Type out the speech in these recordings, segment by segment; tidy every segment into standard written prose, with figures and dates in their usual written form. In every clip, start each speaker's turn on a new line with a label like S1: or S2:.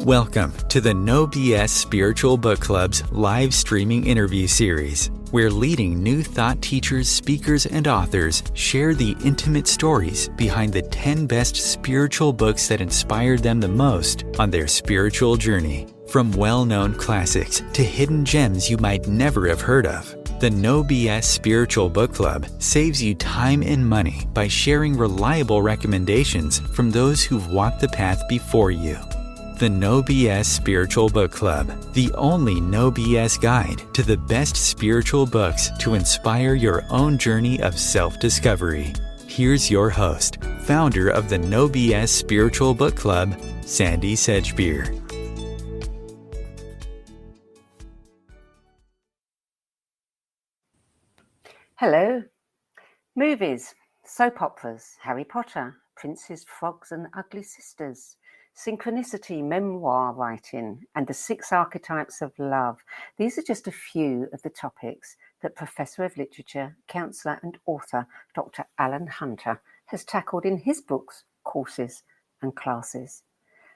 S1: Welcome to the No BS Spiritual Book Club's live streaming interview series, where leading new thought teachers, speakers, and authors share the intimate stories behind the 10 best spiritual books that inspired them the most on their spiritual journey. From well-known classics to hidden gems you might never have heard of, the No BS Spiritual Book Club saves you time and money by sharing reliable recommendations from those who've walked the path before you. The No BS Spiritual Book Club, the only No BS guide to the best spiritual books to inspire your own journey of self-discovery. Here's your host, founder of the No BS Spiritual Book Club, Sandie Sedgbeer.
S2: Hello. Movies, soap operas, Harry Potter, Princes, Frogs and Ugly Sisters, Synchronicity, memoir-writing, and the 6 archetypes of love. These are just a few of the topics that Professor of Literature, Counsellor and author Dr. Allan Hunter has tackled in his books, courses and classes.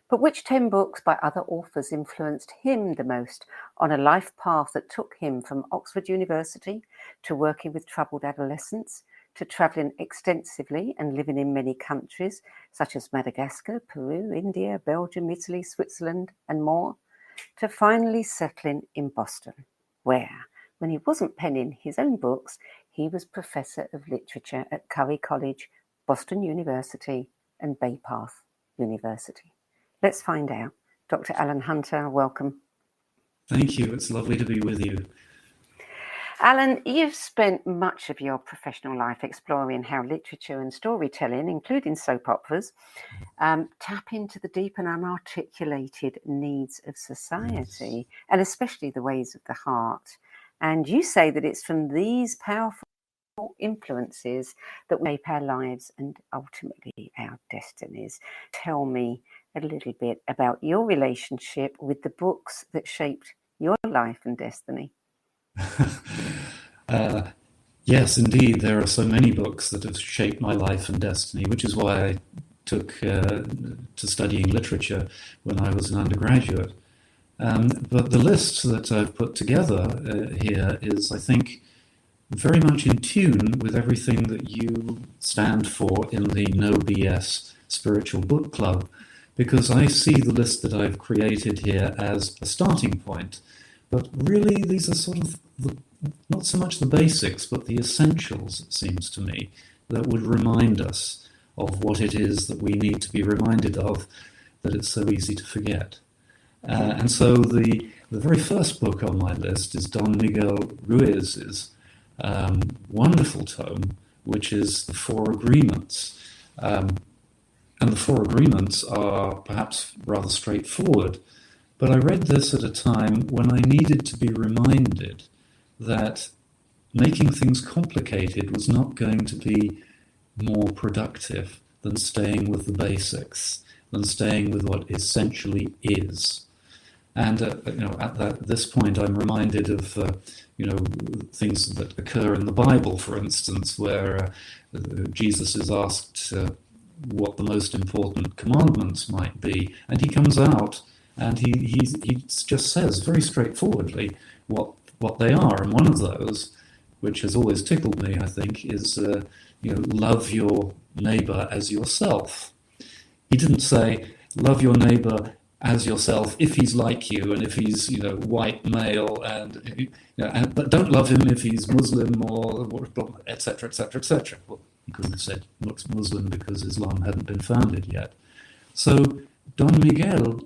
S2: But which 10 books by other authors influenced him the most on a life path that took him from Oxford University to working with troubled adolescents, to travelling extensively and living in many countries, such as Madagascar, Peru, India, Belgium, Italy, Switzerland, and more, to finally settling in Boston, where, when he wasn't penning his own books, he was Professor of Literature at Curry College, Boston University, and Bay Path University. Let's find out. Dr. Allan Hunter, welcome.
S3: Thank you. It's lovely to be with you.
S2: Allan, you've spent much of your professional life exploring how literature and storytelling, including soap operas, tap into the deep and unarticulated needs of society, and especially the ways of the heart. And you say that it's from these powerful influences that we shape our lives and ultimately our destinies. Tell me a little bit about your relationship with the books that shaped your life and destiny.
S3: Yes, indeed. There are so many books that have shaped my life and destiny, which is why I took to studying literature when I was an undergraduate. But the list that I've put together here is, I think, very much in tune with everything that you stand for in the No BS Spiritual Book Club, because I see the list that I've created here as a starting point. But really, these are sort of not so much the basics, but the essentials, it seems to me, that would remind us of what it is that we need to be reminded of, that it's so easy to forget. And so the very first book on my list is Don Miguel Ruiz's wonderful tome, which is The Four Agreements. And the Four Agreements are perhaps rather straightforward, but I read this at a time when I needed to be reminded that making things complicated was not going to be more productive than staying with the basics, than staying with what essentially is. And at this point, I'm reminded of things that occur in the Bible, for instance, where Jesus is asked what the most important commandments might be, and he comes out and he just says very straightforwardly what they are. And one of those, which has always tickled me, I think, is love your neighbor as yourself. He didn't say love your neighbor as yourself if he's like you and if he's white male but don't love him if he's Muslim or etc. etc. etc. Well, he couldn't have said Muslim because Islam hadn't been founded yet. So Don Miguel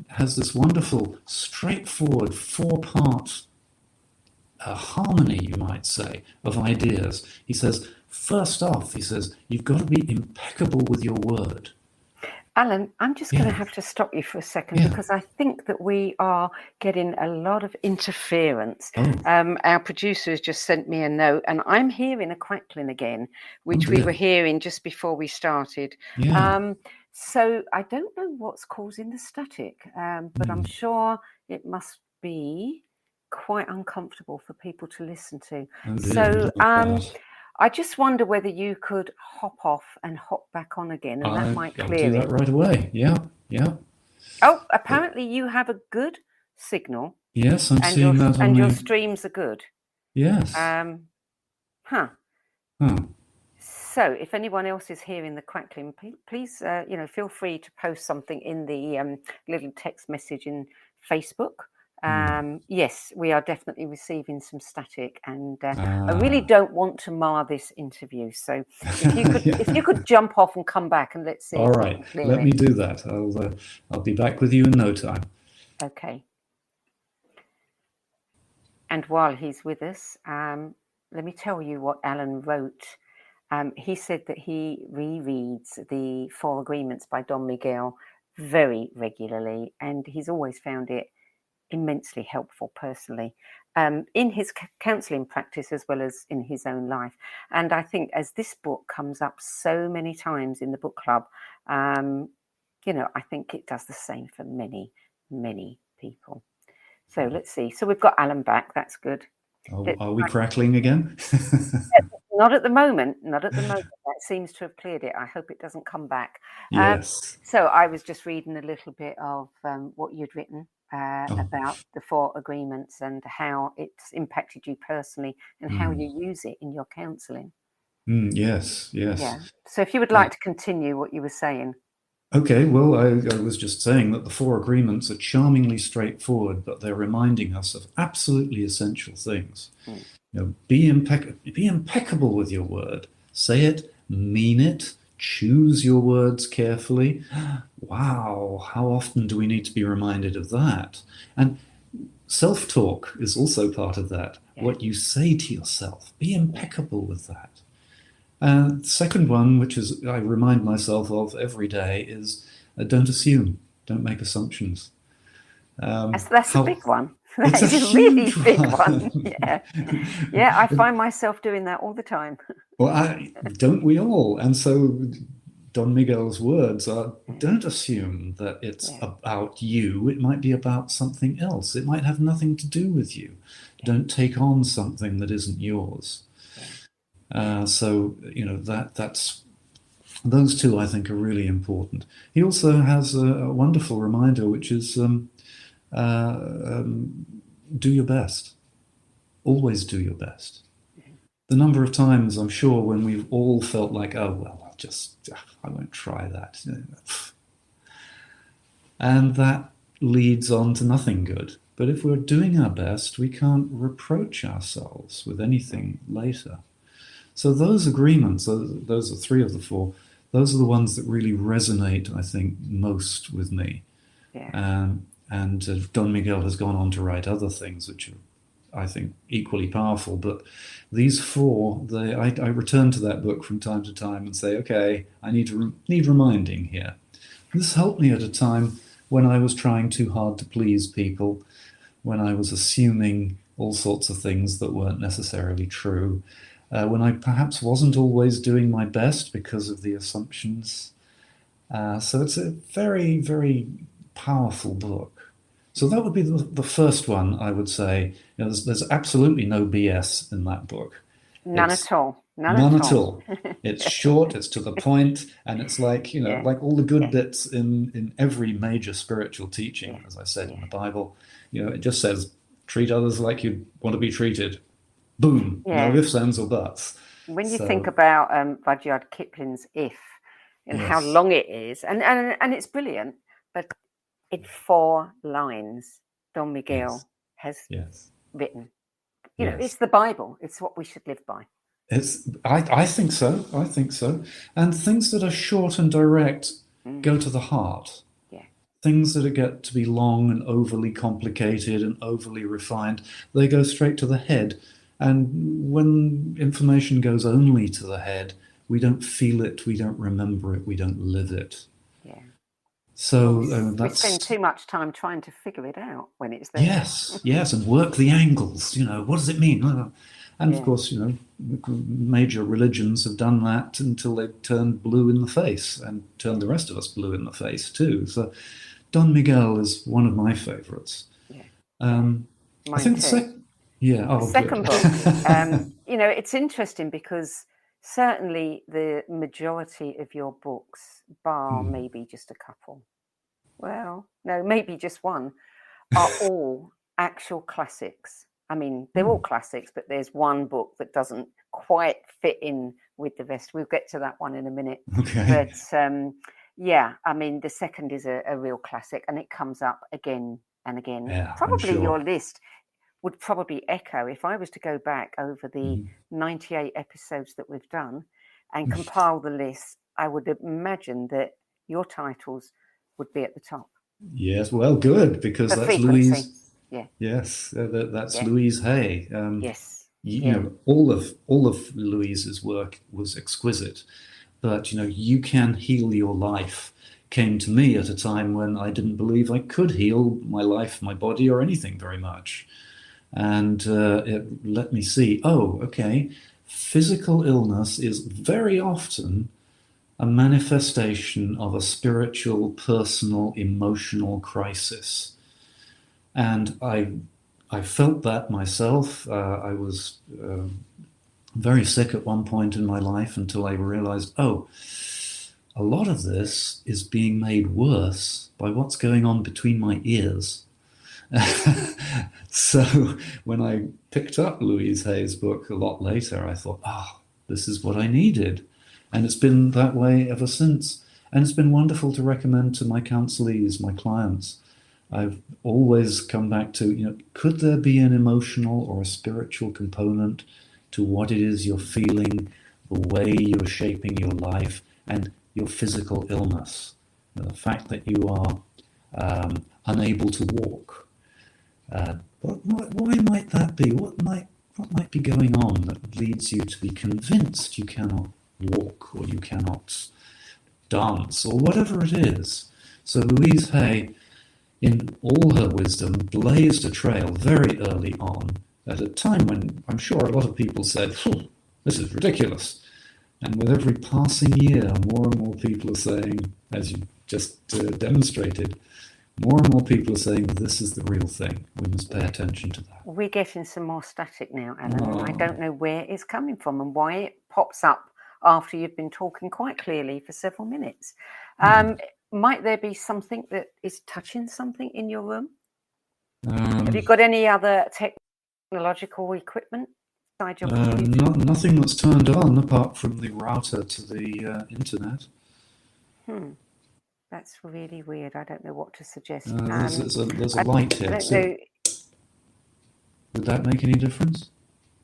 S3: has this wonderful, straightforward 4-part harmony, you might say, of ideas. He says, first off, you've got to be impeccable with your word.
S2: Allan, I'm just going to have to stop you for a second because I think that we are getting a lot of interference. Our producer has just sent me a note and I'm hearing a crackling again, which we were hearing just before we started. So I don't know what's causing the static, but I'm sure it must be quite uncomfortable for people to listen to. So I just wonder whether you could hop off and hop back on again, and that might clear it.
S3: I'll do that right away. Yeah.
S2: Oh, apparently you have a good signal.
S3: Yes, I'm seeing that on
S2: your streams are good.
S3: Yes.
S2: So if anyone else is hearing the crackling, please, feel free to post something in the little text message in Facebook. Yes, we are definitely receiving some static, and I really don't want to mar this interview. So if you could, if you could jump off and come back, and let's see.
S3: All right, let me do that. I'll be back with you in no time.
S2: Okay. And while he's with us, let me tell you what Allan wrote. He said that he rereads the 4 Agreements by Don Miguel very regularly, and he's always found it immensely helpful personally in his counselling practice as well as in his own life. And I think as this book comes up so many times in the book club, I think it does the same for many, many people. So let's see. So we've got Allan back. That's good.
S3: Oh, are we crackling again?
S2: Not at the moment. Not at the moment. That seems to have cleared it. I hope it doesn't come back.
S3: Yes.
S2: So I was just reading a little bit of what you'd written about the 4 Agreements and how it's impacted you personally and how you use it in your counselling.
S3: Yes.
S2: Yeah. So if you would like to continue what you were saying.
S3: Okay, well, I was just saying that the 4 Agreements are charmingly straightforward, but they're reminding us of absolutely essential things. Be impeccable with your word. Say it, mean it, choose your words carefully. Wow, how often do we need to be reminded of that? And self-talk is also part of that. What you say to yourself, be impeccable with that. The second one, which is I remind myself of every day, is don't assume, don't make assumptions.
S2: That's a big one. That's a really big one. Yeah, I find myself doing that all the time.
S3: Well, don't we all? And so Don Miguel's words are, don't assume that it's about you. It might be about something else. It might have nothing to do with you. Don't take on something that isn't yours. So that's those two I think are really important. He also has a wonderful reminder, which is do your best. Always do your best. The number of times I'm sure when we've all felt like, oh well, I won't try that, and that leads on to nothing good. But if we're doing our best, we can't reproach ourselves with anything later. So those agreements, those are 3 of the 4, those are the ones that really resonate, I think, most with me. And Don Miguel has gone on to write other things which are, I think, equally powerful. But these 4, I return to that book from time to time and say, okay, I need reminding here. This helped me at a time when I was trying too hard to please people, when I was assuming all sorts of things that weren't necessarily true. When I perhaps wasn't always doing my best because of the assumptions. So it's a very, very powerful book. So that would be the first one, I would say. There's absolutely no BS in that book.
S2: None at all.
S3: None at all. It's short, it's to the point, and it's like, like all the good bits in every major spiritual teaching, as I said in the Bible. It just says, treat others like you want to be treated. Boom. No ifs, ands, or buts.
S2: When you think about Rudyard Kipling's If and how long it is, and it's brilliant, but in 4 lines, Don Miguel has written. It's the Bible. It's what we should live by.
S3: I think so. I think so. And things that are short and direct go to the heart. Things that get to be long and overly complicated and overly refined, they go straight to the head. And when information goes only to the head, we don't feel it, we don't remember it, we don't live it. So
S2: we spend too much time trying to figure it out when it's there.
S3: Yes, and work the angles. What does it mean? And of course, major religions have done that until they've turned blue in the face and turned the rest of us blue in the face too. So Don Miguel is one of my favorites.
S2: Mine
S3: I think
S2: too.
S3: The
S2: second book, it's interesting because certainly the majority of your books, bar maybe just a couple, well, no, maybe just one, are all actual classics. I mean, they're all classics, but there's one book that doesn't quite fit in with the rest. We'll get to that one in a minute.
S3: Okay.
S2: But yeah, I mean, the second is a real classic, and it comes up again and again.
S3: Yeah, I'm
S2: Probably
S3: sure.
S2: your list would probably echo if I was to go back over the 98 episodes that we've done and compile the list. I would imagine that your titles would be at the top.
S3: Yes, well, good, because
S2: For
S3: that's
S2: frequency.
S3: Louise.
S2: Yeah.
S3: Yes, that's
S2: Yeah.
S3: Louise Hay.
S2: Yes.
S3: You know, all of Louise's work was exquisite, but you can heal your life came to me at a time when I didn't believe I could heal my life, my body, or anything very much, and it let me see. Oh, okay. Physical illness is very often a manifestation of a spiritual, personal, emotional crisis. And I felt that myself. I was very sick at one point in my life until I realized, oh, a lot of this is being made worse by what's going on between my ears. So when I picked up Louise Hay's book a lot later, I thought, this is what I needed. And it's been that way ever since. And it's been wonderful to recommend to my counselees, my clients. I've always come back to, could there be an emotional or a spiritual component to what it is you're feeling, the way you're shaping your life, and your physical illness? The fact that you are unable to walk. Why might that be? What might be going on that leads you to be convinced you cannot walk, or you cannot dance, or whatever it is? So Louise Hay, in all her wisdom, blazed a trail very early on, at a time when I'm sure a lot of people said, this is ridiculous. And with every passing year, more and more people are saying, as you just demonstrated, more and more people are saying this is the real thing. We must pay attention to that.
S2: We're getting some more static now, Alan, and I don't know where it's coming from and why it pops up after you've been talking quite clearly for several minutes. Might there be something that is touching something in your room? Have you got any other technological equipment beside your computer?
S3: Nothing that's turned on apart from the router to the internet.
S2: That's really weird. I don't know what to suggest.
S3: There's a light here. So would that make any difference?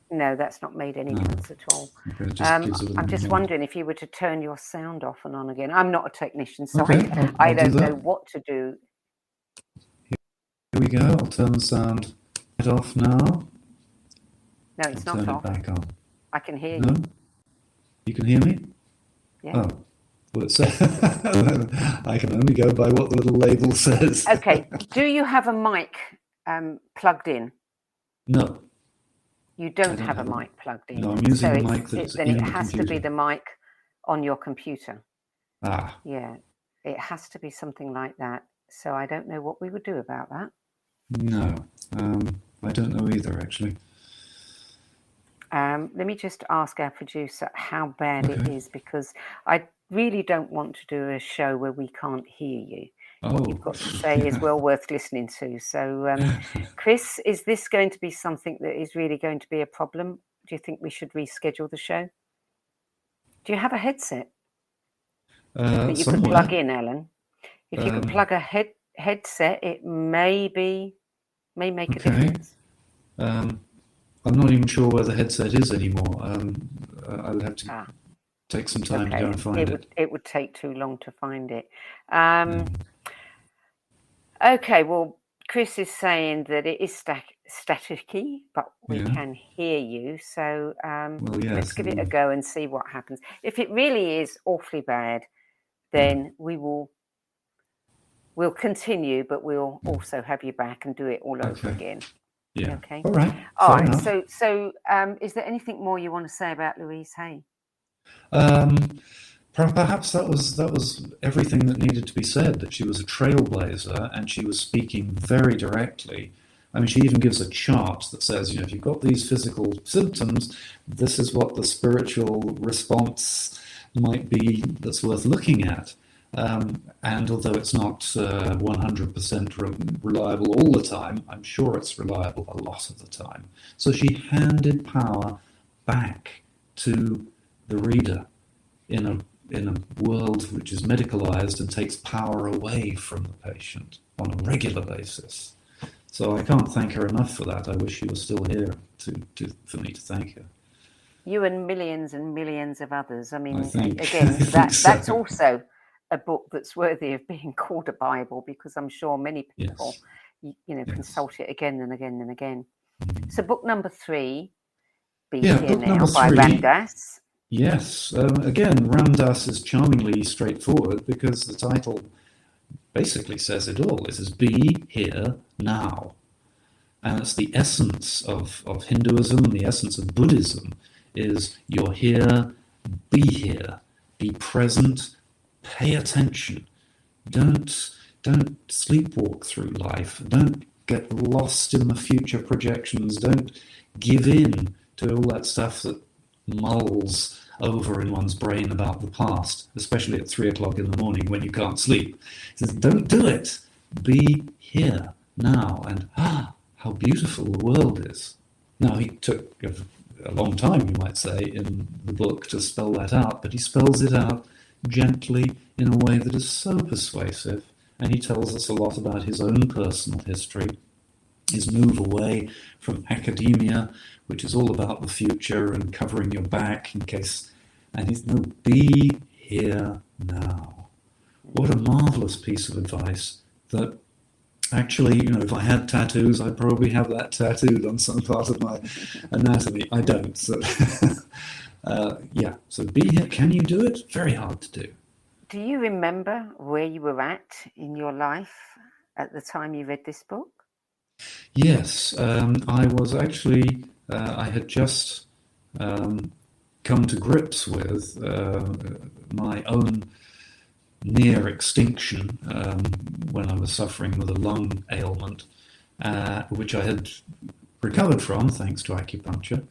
S2: No, that's not made any difference at all.
S3: Okay,
S2: I'm just wondering if you were to turn your sound off and on again. I'm not a technician, so
S3: okay,
S2: I don't know what to do.
S3: Here we go. I'll turn the sound off now.
S2: No, it's not off.
S3: Turn it back on.
S2: I can hear
S3: No?
S2: you.
S3: You can hear me?
S2: Yeah.
S3: Oh. Well, I can only go by what the little label says.
S2: Okay. Do you have a mic plugged in?
S3: No.
S2: You don't have a mic plugged in.
S3: No, I'm using a mic that's
S2: then
S3: in
S2: it
S3: the
S2: has to be the mic on your computer. Yeah, it has to be something like that. So I don't know what we would do about that.
S3: No, I don't know either, actually.
S2: Let me just ask our producer how bad it is, because I really don't want to do a show where we can't hear you. What you've got to say is well worth listening to. So, Chris, is this going to be something that is really going to be a problem? Do you think we should reschedule the show? Do you have a headset that you could plug in, Alan? If you could plug a headset, it may make a difference.
S3: I'm not even sure where the headset is anymore. I would have to take some time to go and find it.
S2: It would take too long to find it. Okay, well, Chris is saying that it is staticky, but we can hear you. So let's give it a go and see what happens. If it really is awfully bad, then we'll continue, but we'll also have you back and do it all over again.
S3: Yeah.
S2: Okay.
S3: All right.
S2: All right. So is there anything more you want to say about Louise Hay?
S3: Perhaps that was everything that needed to be said, that she was a trailblazer and she was speaking very directly. I mean, she even gives a chart that says, if you've got these physical symptoms, this is what the spiritual response might be that's worth looking at. And although it's not 100% reliable all the time, I'm sure it's reliable a lot of the time. So she handed power back to the reader in a world which is medicalized and takes power away from the patient on a regular basis. So I can't thank her enough for that. I wish she was still here for me to thank her.
S2: You and millions of others. I mean,
S3: again,
S2: that's also a book that's worthy of being called a Bible, because I'm sure many people, consult it again and again and again. So book number 3, Be Here Now by Ram Dass.
S3: Yes. Again, Ram Dass is charmingly straightforward, because the title basically says it all. It says, Be Here Now. And it's the essence of Hinduism, and the essence of Buddhism is you're here, be here, be present, pay attention. Don't sleepwalk through life. Don't get lost in the future projections. Don't give in to all that stuff that mulls over in one's brain about the past, especially at 3 o'clock in the morning when you can't sleep. He says, don't do it. Be here now. And how beautiful the world is. Now, he took a long time, you might say, in the book to spell that out, but he spells it out gently in a way that is so persuasive, and he tells us a lot about his own personal history, his move away from academia, which is all about the future and covering your back in case, and he's, no, be here now. What a marvelous piece of advice that actually, if I had tattoos, I'd probably have that tattooed on some part of my anatomy. I don't. So, so be here. Can you do it? Very hard to do.
S2: Do you remember where you were at in your life at the time you read this book?
S3: Yes. I was actually, I had just come to grips with my own near extinction when I was suffering with a lung ailment, which I had recovered from thanks to acupuncture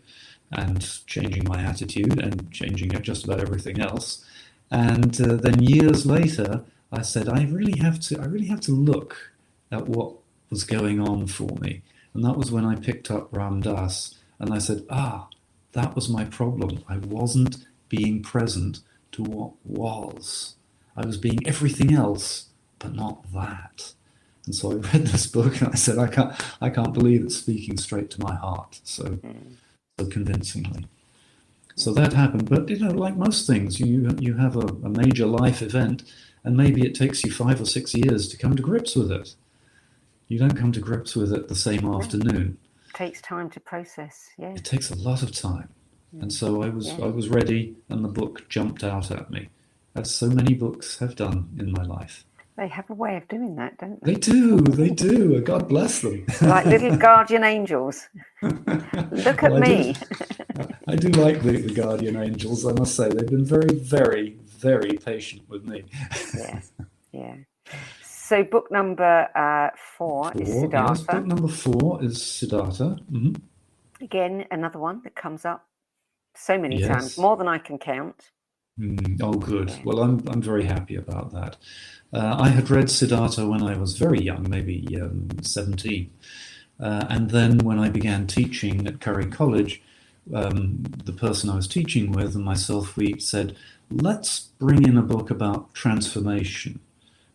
S3: and changing my attitude and changing just about everything else. And then years later, I said, I really have to look at what was going on for me. And that was when I picked up Ram Dass, and I said, that was my problem. I wasn't being present to what was. I was being everything else, but not that. And so I read this book and I said, I can't believe it's speaking straight to my heart so convincingly. So that happened. But, like most things, you have a major life event, and maybe it takes you 5 or 6 years to come to grips with it. You don't come to grips with it the same afternoon.
S2: It takes time to process, yeah.
S3: It takes a lot of time. And so I was ready, and the book jumped out at me, as so many books have done in my life.
S2: They have a way of doing that, don't they?
S3: They do. God bless them.
S2: Like little guardian angels. Look at me.
S3: I do like the guardian angels, I must say. They've been very, very, very patient with me.
S2: Yeah. So book number 4 is Siddhartha.
S3: Yes, book number 4 is Siddhartha. Mm-hmm.
S2: Again, another one that comes up so many times, more than I can count.
S3: Oh, good. Yeah. Well, I'm very happy about that. I had read Siddhartha when I was very young, maybe 17. And then when I began teaching at Curry College, the person I was teaching with and myself, we said, let's bring in a book about transformation,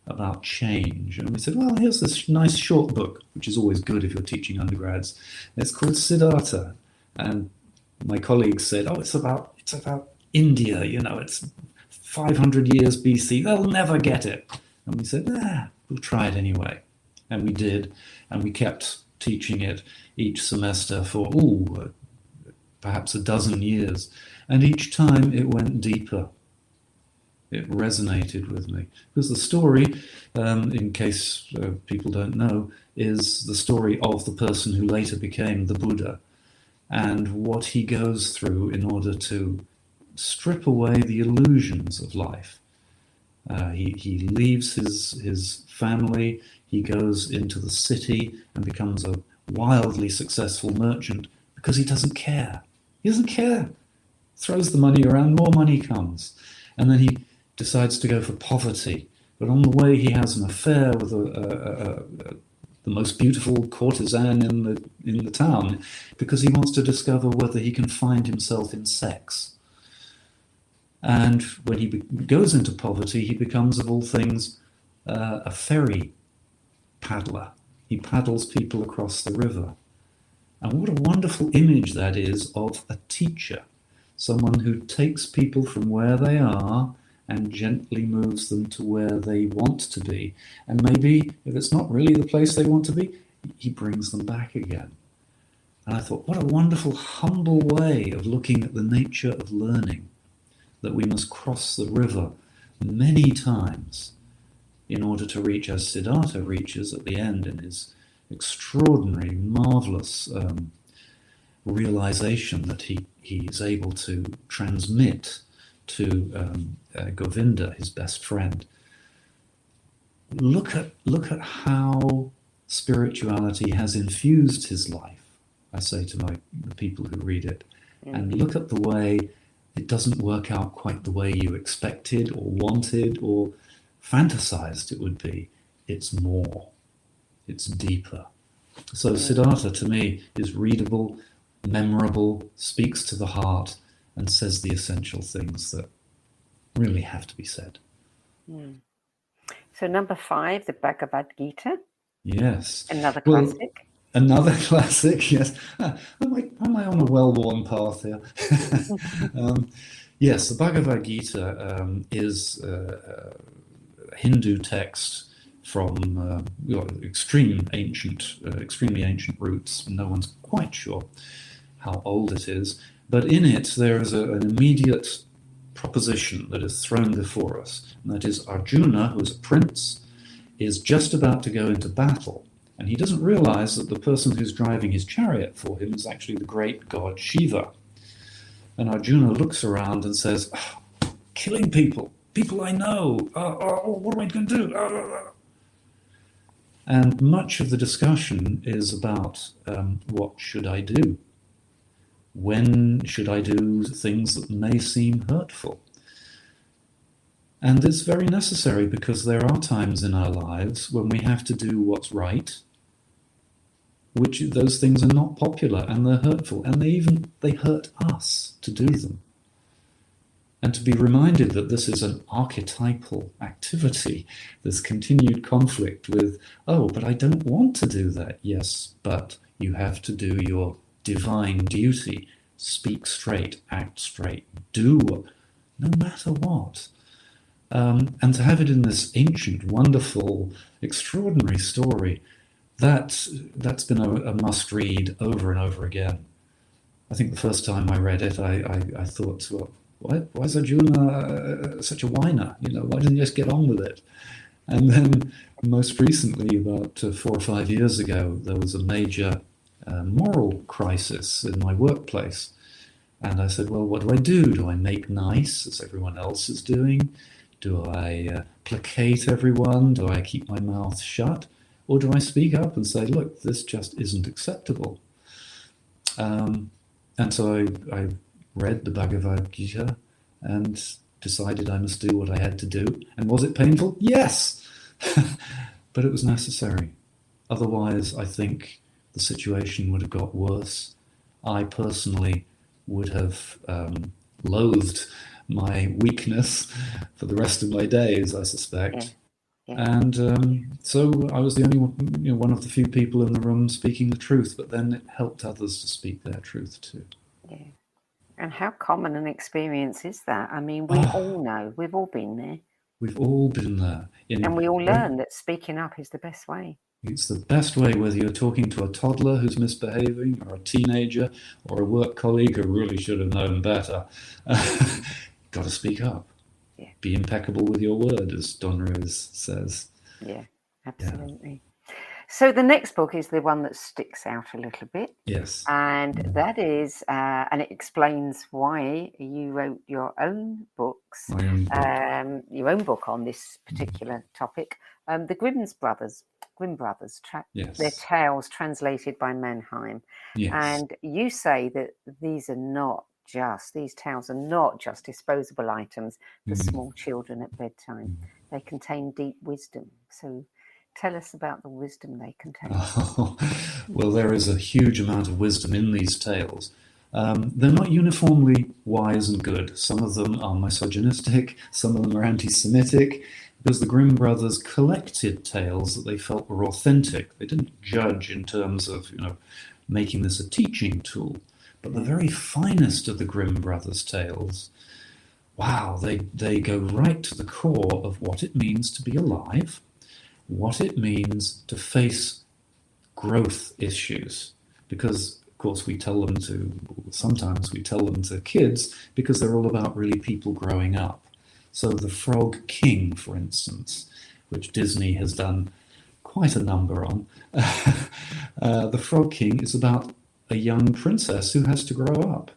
S3: about change. And we said, well, here's this nice short book, which is always good if you're teaching undergrads. It's called Siddhartha. And my colleagues said, it's about India, it's 500 years BC, they'll never get it. And we said, we'll try it anyway. And we did, and we kept teaching it each semester for, perhaps a dozen years. And each time it went deeper. It resonated with me. Because the story, in case people don't know, is the story of the person who later became the Buddha and what he goes through in order to strip away the illusions of life. He leaves his family, he goes into the city and becomes a wildly successful merchant because he doesn't care. He doesn't care. Throws the money around, more money comes. And then he decides to go for poverty But on the way, he has an affair with the most beautiful courtesan in the town, because he wants to discover whether he can find himself in sex. And when he goes into poverty, he becomes, of all things, a ferry paddler. He paddles people across the river. And what a wonderful image that is of a teacher, someone who takes people from where they are and gently moves them to where they want to be. And maybe, if it's not really the place they want to be, he brings them back again. And I thought, what a wonderful, humble way of looking at the nature of learning, that we must cross the river many times in order to reach, as Siddhartha reaches at the end in his extraordinary, marvelous realization that he is able to transmit to Govinda, his best friend. Look at how spirituality has infused his life, I say to the people who read it, and look at the way it doesn't work out quite the way you expected or wanted or fantasized it would be. It's more. It's deeper. So Siddhartha, to me, is readable, memorable, speaks to the heart, and says the essential things that really have to be said.
S2: So number 5, the Bhagavad Gita.
S3: Yes.
S2: Another classic.
S3: Another classic, yes. Am I on a well-worn path here? Yes, the Bhagavad Gita is a Hindu text from extremely ancient roots. No one's quite sure how old it is. But in it, there is an immediate proposition that is thrown before us. And that is Arjuna, who is a prince, is just about to go into battle. And he doesn't realize that the person who's driving his chariot for him is actually the great god Shiva. And Arjuna looks around and says, killing people I know, what am I going to do? And much of the discussion is about what should I do? When should I do things that may seem hurtful? And it's very necessary, because there are times in our lives when we have to do what's right, which those things are not popular and they're hurtful, and they hurt us to do them. And to be reminded that this is an archetypal activity, this continued conflict with, but I don't want to do that. Yes, but you have to do your divine duty. Speak straight, act straight, do no matter what. And to have it in this ancient, wonderful, extraordinary story, that's been a must-read over and over again. I think the first time I read it, I thought, well, why is Arjuna such a whiner? Why didn't he just get on with it? And then most recently, about 4 or 5 years ago, there was a major moral crisis in my workplace. And I said, well, what do I do? Do I make nice, as everyone else is doing? Do I placate everyone? Do I keep my mouth shut? Or do I speak up and say, look, this just isn't acceptable? And so I read the Bhagavad Gita and decided I must do what I had to do. And was it painful? Yes! But it was necessary. Otherwise, I think the situation would have got worse. I personally would have loathed my weakness for the rest of my days, I suspect. Yeah. And so I was the only one of the few people in the room speaking the truth, but then it helped others to speak their truth too.
S2: Yeah. And how common an experience is that? I mean, we all know, we've all been there.
S3: We've all been there.
S2: And we all learn that speaking up is the best way.
S3: It's the best way, whether you're talking to a toddler who's misbehaving, or a teenager, or a work colleague who really should have known better. Got to speak up. Yeah. Be impeccable with your word, as Don Rose says.
S2: Yeah, absolutely. Yeah. So the next book is the one that sticks out a little bit.
S3: Yes.
S2: And that is, and it explains why you wrote your own books.
S3: My own book.
S2: Your own book on this particular topic. The Grimm Brothers,
S3: yes.
S2: Their tales translated by Mannheim.
S3: Yes.
S2: And you say that these are not these tales are not just disposable items for small children at bedtime. They contain deep wisdom. So tell us about the wisdom they contain.
S3: Oh, well, there is a huge amount of wisdom in these tales. They're not uniformly wise and good. Some of them are misogynistic, some of them are anti-Semitic, because the Grimm brothers collected tales that they felt were authentic. They didn't judge in terms of, making this a teaching tool. But the very finest of the Grimm brothers tales, wow, they go right to the core of what it means to be alive, what it means to face growth issues. Because, of course, sometimes we tell them to kids because they're all about really people growing up. So the Frog King, for instance, which Disney has done quite a number on, the Frog King is about a young princess who has to grow up.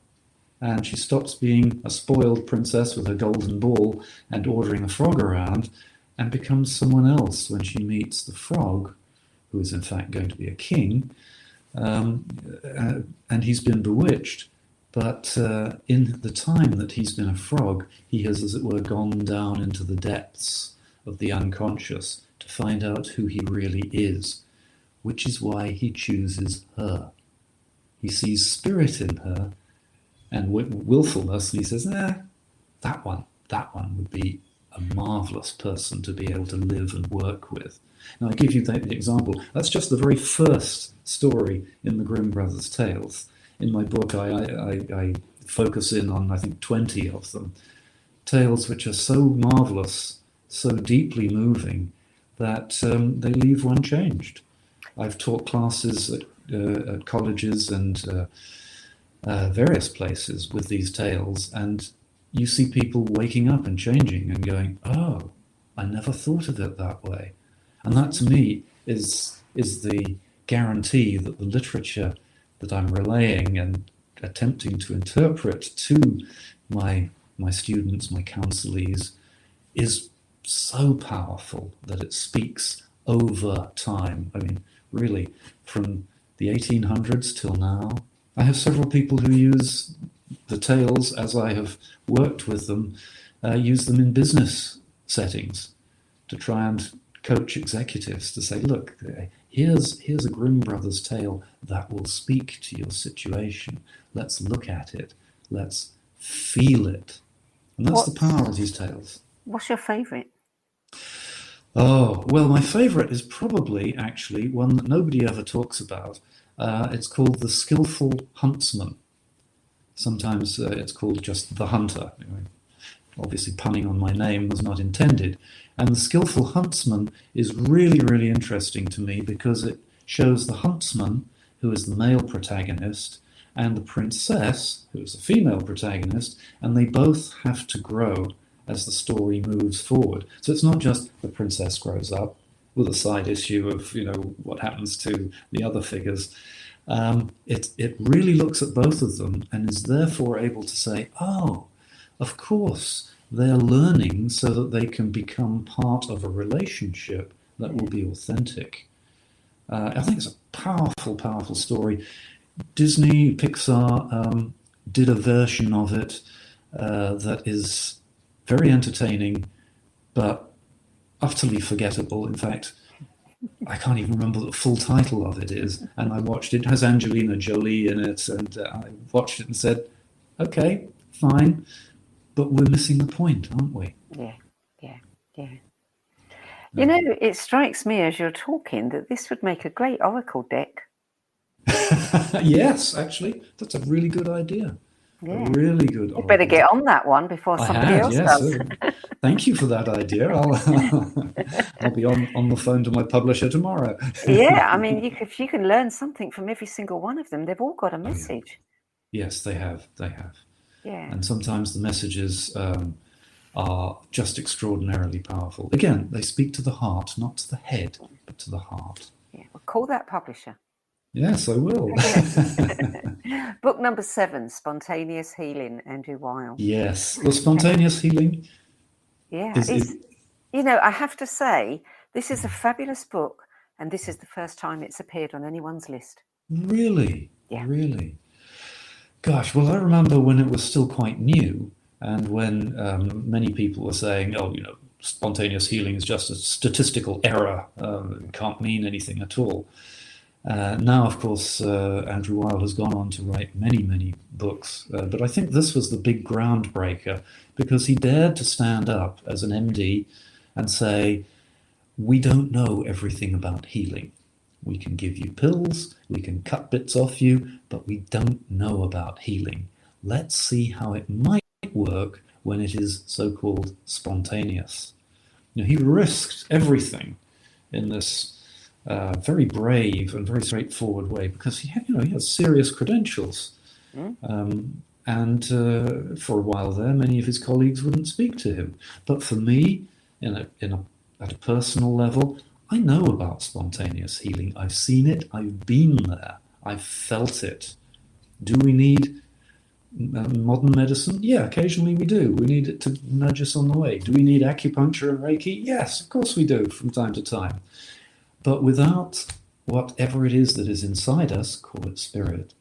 S3: And she stops being a spoiled princess with her golden ball and ordering a frog around and becomes someone else when she meets the frog, who is in fact going to be a king. And he's been bewitched. But in the time that he's been a frog, he has, as it were, gone down into the depths of the unconscious to find out who he really is, which is why he chooses her. He sees spirit in her and willfulness, and he says, that one would be a marvelous person to be able to live and work with. Now, I give you the example. That's just the very first story in the Grimm Brothers Tales. In my book, I focus in on, I think, 20 of them. Tales which are so marvelous, so deeply moving, that they leave one changed. I've taught classes at colleges and various places with these tales, and you see people waking up and changing and going, oh, I never thought of it that way. And that, to me, is the guarantee that the literature that I'm relaying and attempting to interpret to my students, my counselees, is so powerful that it speaks over time. I mean, really, from the 1800s till now. I have several people who use the tales, as I have worked with them, use them in business settings to try and coach executives to say, look, here's a Grimm Brothers tale that will speak to your situation. Let's look at it. Let's feel it. And that's the power of these tales.
S2: What's your favourite?
S3: Oh, well, my favourite is probably actually one that nobody ever talks about. It's called The Skillful Huntsman. Sometimes it's called just The Hunter. Obviously, punning on my name was not intended. And The Skillful Huntsman is really, really interesting to me because it shows the huntsman, who is the male protagonist, and the princess, who is the female protagonist, and they both have to grow as the story moves forward. So it's not just the princess grows up with a side issue of, what happens to the other figures. It really looks at both of them and is therefore able to say, oh, of course, they're learning so that they can become part of a relationship that will be authentic. I think it's a powerful, powerful story. Disney, Pixar did a version of it that is very entertaining, but utterly forgettable. In fact, I can't even remember what the full title of it is. And I watched it. It has Angelina Jolie in it. And I watched it and said, okay, fine. But we're missing the point, aren't we?
S2: Yeah. It strikes me as you're talking that this would make a great oracle deck.
S3: Yes, actually. That's a really good idea.
S2: Yeah.
S3: A really good oracle.
S2: You better get on that one before somebody else does.
S3: Thank you for that idea. I'll be on the phone to my publisher tomorrow.
S2: Yeah, I mean, if you can learn something from every single one of them, they've all got a message.
S3: Yes, they have.
S2: Yeah.
S3: And sometimes the messages are just extraordinarily powerful. Again, they speak to the heart, not to the head, but to the heart.
S2: Yeah, well, call that publisher.
S3: Yes, I will.
S2: Book number 7, Spontaneous Healing, Andrew Weil.
S3: Yes, well, spontaneous healing.
S2: Yeah, I have to say, this is a fabulous book, and this is the first time it's appeared on anyone's list.
S3: Really?
S2: Yeah.
S3: Really? Gosh, well, I remember when it was still quite new, and when many people were saying, "Oh, spontaneous healing is just a statistical error; it can't mean anything at all." Now, of course, Andrew Weil has gone on to write many, many books, but I think this was the big groundbreaker because he dared to stand up as an MD and say, "We don't know everything about healing. We can give you pills, we can cut bits off you, but we don't know about healing. Let's see how it might work when it is so-called spontaneous." He risked everything in this very brave and very straightforward way because he has serious credentials. And for a while there, many of his colleagues wouldn't speak to him. But for me, at a personal level, I know about spontaneous healing. I've seen it. I've been there. I've felt it. Do we need modern medicine? Yeah, occasionally we do. We need it to nudge us on the way. Do we need acupuncture and Reiki? Yes, of course we do from time to time. But without whatever it is that is inside us, call it spirit,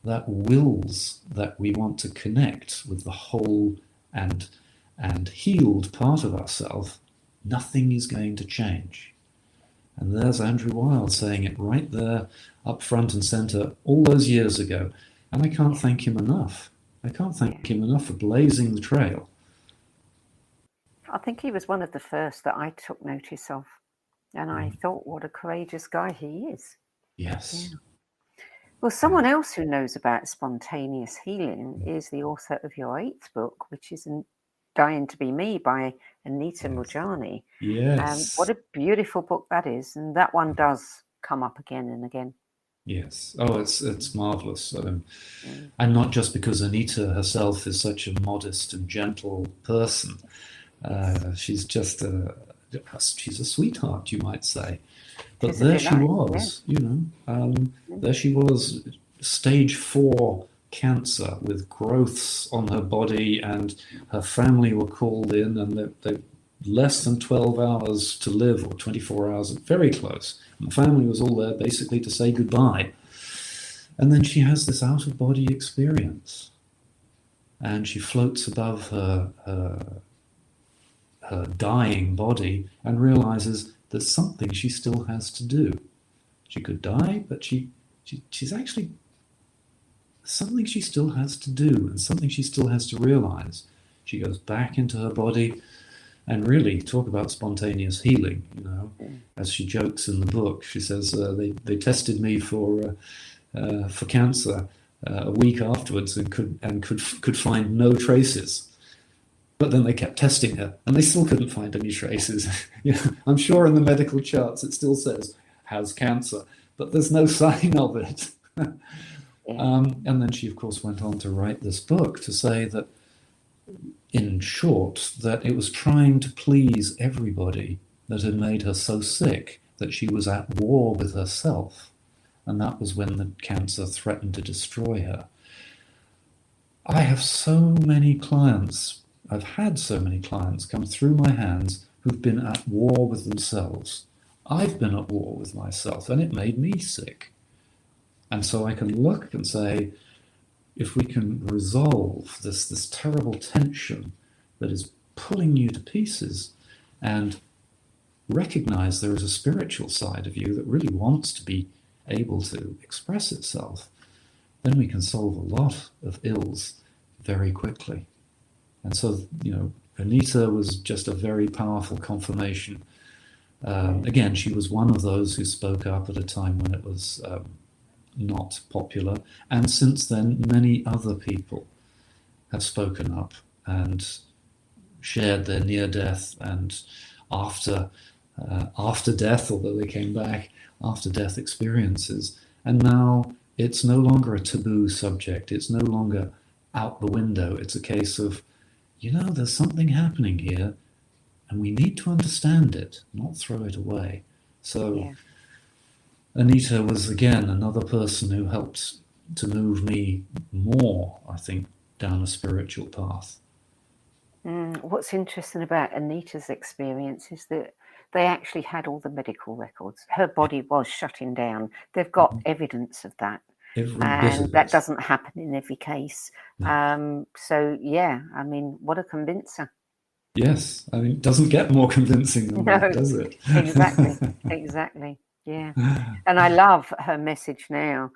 S3: that wills that we want to connect with the whole and healed part of ourselves, nothing is going to change. And there's Andrew Weil saying it right there, up front and center, all those years ago. And I can't thank him enough. I can't thank him enough for blazing the trail.
S2: I think he was one of the first that I took notice of. And I thought, what a courageous guy he is.
S3: Yes.
S2: Yeah. Well, someone else who knows about spontaneous healing is the author of your 8th book, which is Dying to Be Me by Anita Moorjani.
S3: Yes.
S2: What a beautiful book that is. And that one does come up again and again.
S3: Yes. Oh, it's marvelous. And not just because Anita herself is such a modest and gentle person. She's just she's a sweetheart, you might say. But there she was, there she was, stage 4 cancer with growths on her body, and her family were called in, and they less than 12 hours to live, or 24 hours, very close. And the family was all there basically to say goodbye. And then she has this out-of-body experience, and she floats above her dying body and realizes there's something she still has to do. She could die, but she's actually something she still has to do and something she still has to realize. She goes back into her body and really talk about spontaneous healing. As she jokes in the book, she says they tested me for cancer a week afterwards and could find no traces. But then they kept testing her, and they still couldn't find any traces. I'm sure in the medical charts it still says, has cancer, but there's no sign of it. And then she, of course, went on to write this book to say that, in short, that it was trying to please everybody that had made her so sick that she was at war with herself. And that was when the cancer threatened to destroy her. I have so many clients, I've had so many clients come through my hands who've been at war with themselves. I've been at war with myself, and it made me sick. And so I can look and say, if we can resolve this terrible tension that is pulling you to pieces, and recognize there is a spiritual side of you that really wants to be able to express itself, then we can solve a lot of ills very quickly. And so, Anita was just a very powerful confirmation. Again, she was one of those who spoke up at a time when it was not popular. And since then, many other people have spoken up and shared their near-death and after death, although they came back, after death experiences. And now it's no longer a taboo subject. It's no longer out the window. It's a case of, there's something happening here and we need to understand it, not throw it away. So Anita was, again, another person who helped to move me more, I think, down a spiritual path.
S2: What's interesting about Anita's experience is that they actually had all the medical records. Her body was shutting down. They've got evidence of that.
S3: Every bit
S2: and
S3: of
S2: that
S3: it.
S2: doesn't happen in every case.
S3: No.
S2: So yeah, I mean, what a convincer.
S3: Yes, I mean, it doesn't get more convincing than that,
S2: No,
S3: does it?
S2: exactly. Yeah. And I love her message now,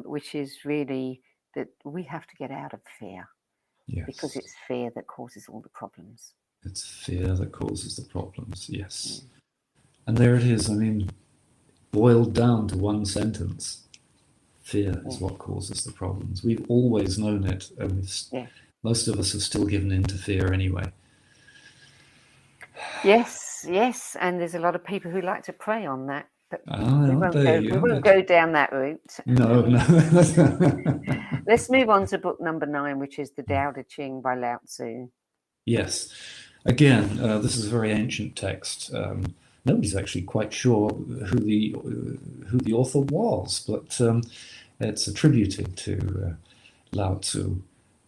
S2: which is really that we have to get out of fear, because
S3: Yes,
S2: it's fear that causes all the problems.
S3: it's fear that causes the problems, yes. And there it is, I mean, boiled down to one sentence. Fear is what causes the problems. We've always known it, and most of us have still given in to fear anyway.
S2: Yes, and there's a lot of people who like to prey on that, but we
S3: Aren't
S2: won't go down that route.
S3: No.
S2: Let's move on to book number 9, which is The Tao Te Ching by Lao Tzu.
S3: Yes. Again, this is a very ancient text. Nobody's actually quite sure who the author was, but it's attributed to Lao Tzu.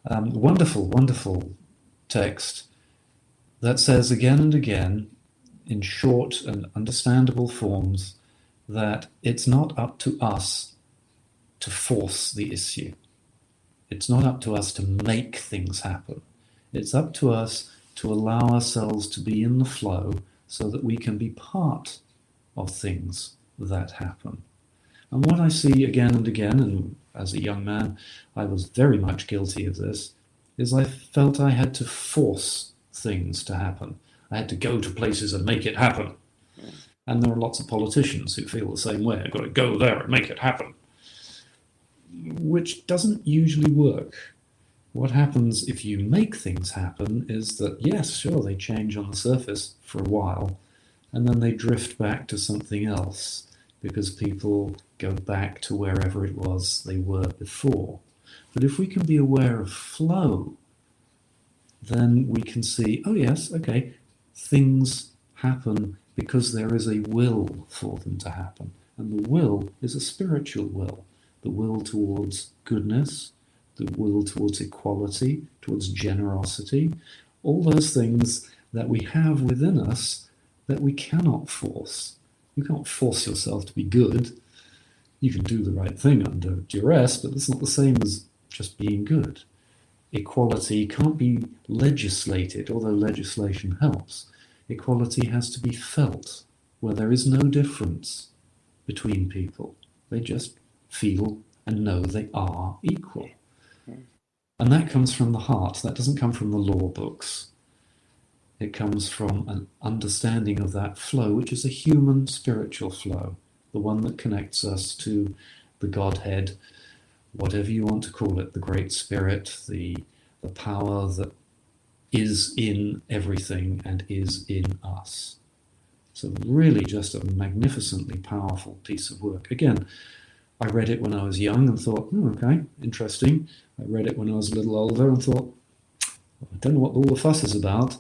S3: Wonderful, wonderful text that says again and again, in short and understandable forms, that it's not up to us to force the issue. It's not up to us to make things happen. It's up to us to allow ourselves to be in the flow so that we can be part of things that happen. And what I see again and again, and as a young man, I was very much guilty of this, is I felt I had to force things to happen. I had to go to places and make it happen. And there are lots of politicians who feel the same way. I've got to go there and make it happen, which doesn't usually work. What happens if you make things happen is that, yes, sure, they change on the surface for a while, and then they drift back to something else because people go back to wherever it was they were before. But if we can be aware of flow, then we can see, oh yes, okay, things happen because there is a will for them to happen. And the will is a spiritual will, the will towards goodness, the will towards equality, towards generosity, all those things that we have within us that we cannot force. You can't force yourself to be good. You can do the right thing under duress, but it's not the same as just being good. Equality can't be legislated, although legislation helps. Equality has to be felt, where there is no difference between people. They just feel and know they are equal. And that comes from the heart. That doesn't come from the law books. It comes from an understanding of that flow, which is a human spiritual flow, the one that connects us to the Godhead, whatever you want to call it, the Great Spirit, the power that is in everything and is in us. So really just a magnificently powerful piece of work. Again, I read it when I was young and thought, okay, interesting. I read it when I was a little older and thought, I don't know what all the fuss is about.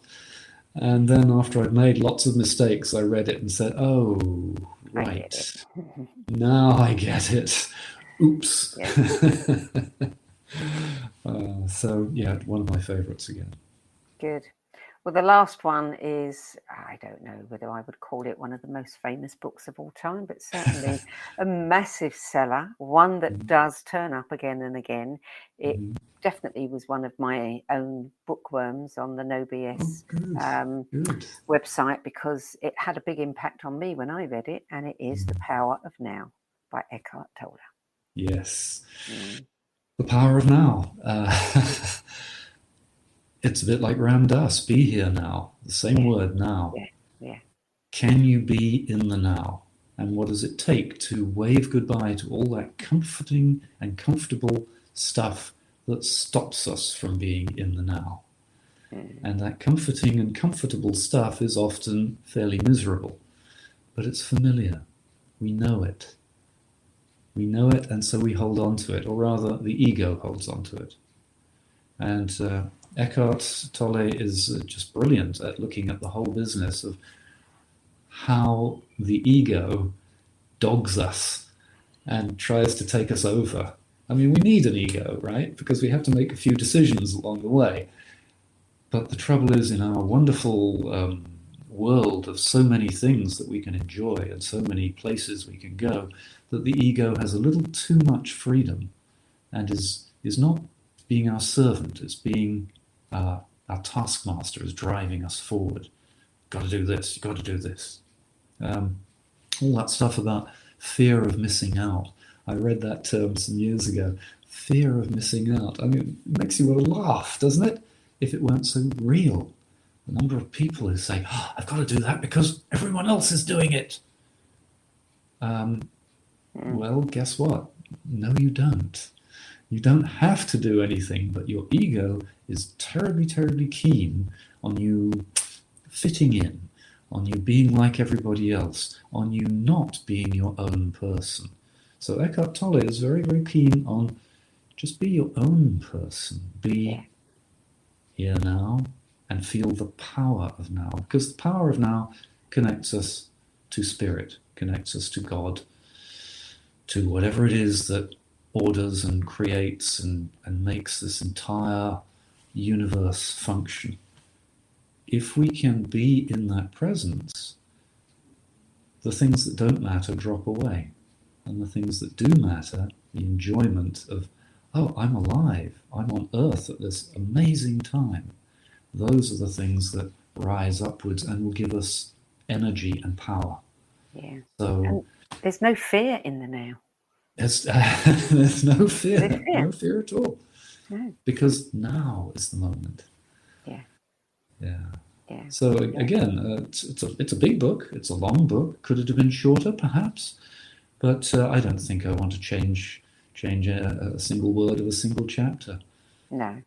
S3: And then after I'd made lots of mistakes, I read it and said, oh, right. Now I get it. Oops. Yeah. So, yeah, one of my favorites again.
S2: Good. Well, the last one is, I don't know whether I would call it one of the most famous books of all time, but certainly a massive seller, one that does turn up again and again. It definitely was one of my own bookworms on the No BS website, because it had a big impact on me when I read it, and it is The Power of Now by Eckhart Tolle.
S3: Yes. The Power of Now. It's a bit like Ram Dass, be here now. The same word, now.
S2: Yeah.
S3: Can you be in the now? And what does it take to wave goodbye to all that comforting and comfortable stuff that stops us from being in the now? And that comforting and comfortable stuff is often fairly miserable, but it's familiar. We know it. We know it, and so we hold on to it, or rather, the ego holds on to it. And Eckhart Tolle is just brilliant at looking at the whole business of how the ego dogs us and tries to take us over. I mean, we need an ego, right? Because we have to make a few decisions along the way. But the trouble is, in our wonderful world of so many things that we can enjoy and so many places we can go, that the ego has a little too much freedom and is not being our servant, it's being our taskmaster, is driving us forward. Got to do this, you've got to do this. All that stuff about fear of missing out. I read that term some years ago. Fear of missing out. I mean, it makes you want to laugh, doesn't it? If it weren't so real. The number of people who say, I've got to do that because everyone else is doing it. Well, guess what? No, you don't. You don't have to do anything, but your ego is terribly, terribly keen on you fitting in, on you being like everybody else, on you not being your own person. So Eckhart Tolle is very, very keen on just be your own person. Be here now and feel the power of now. Because the power of now connects us to spirit, connects us to God, to whatever it is that orders and creates and makes this entire universe function. If we can be in that presence, the things that don't matter drop away. And the things that do matter, the enjoyment of, oh, I'm alive, I'm on earth at this amazing time, those are the things that rise upwards and will give us energy and power.
S2: Yeah.
S3: So
S2: and there's no fear in the now.
S3: There's no fear,
S2: no
S3: fear at all.
S2: No.
S3: Because now is the moment.
S2: Yeah.
S3: Yeah.
S2: Yeah.
S3: So again, it's a big book. It's a long book. Could it have been shorter, perhaps? But I don't think I want to change a single word of a single chapter.
S2: No.